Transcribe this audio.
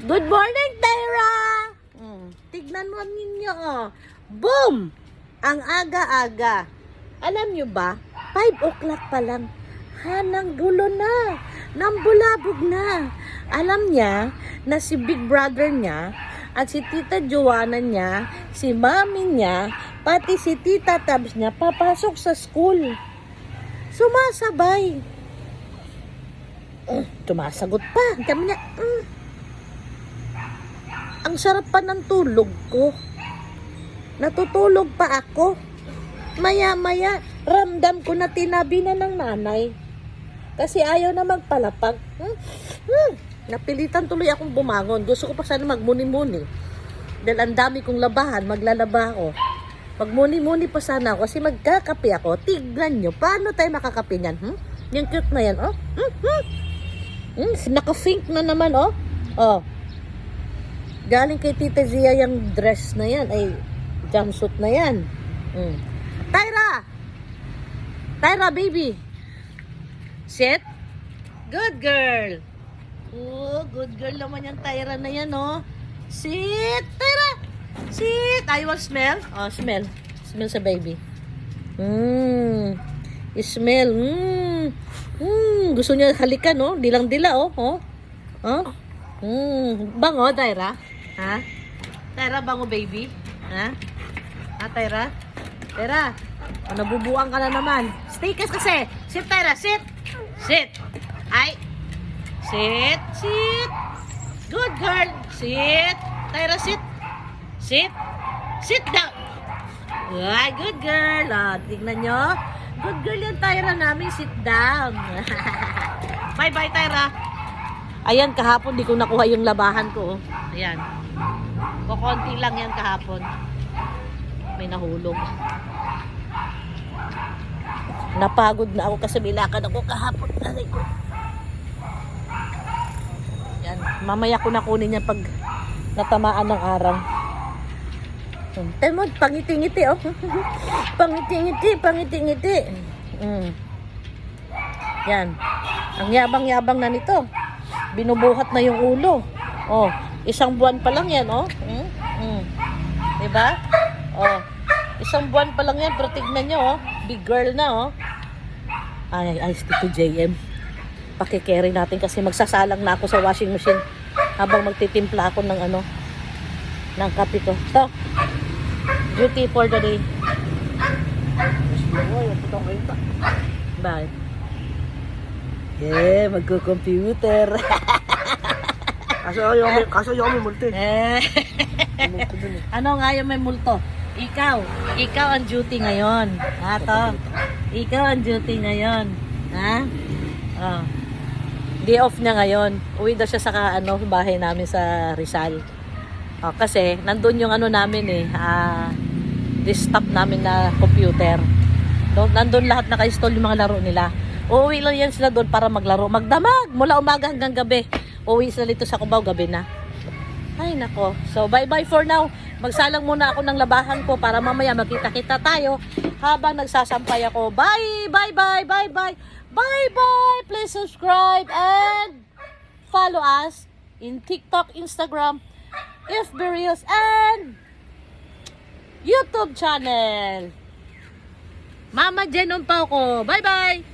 Good morning, Tyra! Tignan mo ninyo, oh. Boom! Ang aga-aga. Alam nyo ba, 5 o'clock pa lang, hanang gulo na, nambulabog na. Alam niya na si big brother niya at si tita Joanna niya, si mami niya, pati si tita Tabs niya papasok sa school. Sumasabay. Sumasagot pa. Kami niya, ang sarap pa ng tulog ko. Natutulog pa ako. Maya-maya, ramdam ko na tinabi na ng nanay. Kasi ayaw na magpalapag. Napilitan tuloy akong bumangon. Gusto ko pa sana magmuni-muni. Dahil ang dami kong labahan, maglalaba ako. Magmuni-muni pa sana ako kasi magkakape ako. Tignan nyo, paano tayo makakape niyan? Yung cute na yan, oh. Naka-fink na naman, oh. Oh. Galing kay Tita Zia yung dress na yan. Ay, jumpsuit na yan. Tyra! Tyra, baby. Sit. Good girl. Oh, good girl naman yung Tyra na yan, oh. Sit, Tyra. Sit. I will smell. Oh, smell. Smell sa baby. Smell. Gusto niya halikan, oh. Dilang-dila, oh. Oh. Oh. Bango, Tyra. Ha? Tyra, bango, baby. Ha? Ha, Tyra? Tyra, nabubuang ka na naman. Stay kasi. Sit, Tyra, sit. Sit. Ay. Sit, sit. Good girl. Sit. Tyra, sit. Sit. Sit down. Ay, good girl. Oh, tignan nyo. Good girl yung Tyra namin. Sit down. Bye-bye, Tyra. Ayan, kahapon di ko nakuha yung labahan ko. Oh. Ayan. Kukunti lang yan kahapon. May nahulog. Napagod na ako kasi bilakad ako kahapon. Aray ko. Yan. Mamaya ko nakunin yan pag natamaan ng araw. Temod, pangiti-ngiti, oh. Pangiti-ngiti, pangiti-ngiti. Yan. Ang yabang-yabang na nito. Binubuhat na yung ulo. Oh, 1 buwan pa lang yan, oh. Diba? Oh, 1 buwan pa lang yan, pero tignan nyo, oh. Big girl na, oh. Ay, stick to JM. Pakikerry natin kasi magsasalang na ako sa washing machine habang magtitimpla ako ng ano, ng kape ko. So, duty for the day. Bye. Yeah, magko-computer. Kaso ayaw may multi. Ano nga yung may multo? Ikaw ang duty ngayon. Ha, to? Ikaw ang duty ngayon. Ha? Oh. Day off niya ngayon. Uwi daw siya sa bahay namin sa Rizal. Oh, kasi nandun yung namin desktop namin na computer. No, nandun lahat naka-install yung mga laro nila. Uuwi lang yan sila doon para maglaro. Magdamag mula umaga hanggang gabi. Uuwi sila dito sa Cubao, gabi na. Ay nako. So bye-bye for now. Magsalang muna ako ng labahan ko para mamaya magkita-kita tayo habang nagsasampay ako. Bye! Bye-bye! Bye-bye! Bye-bye! Please subscribe and follow us in TikTok, Instagram, FB Reels, and YouTube channel. Mama Jen pa ako. Bye-bye!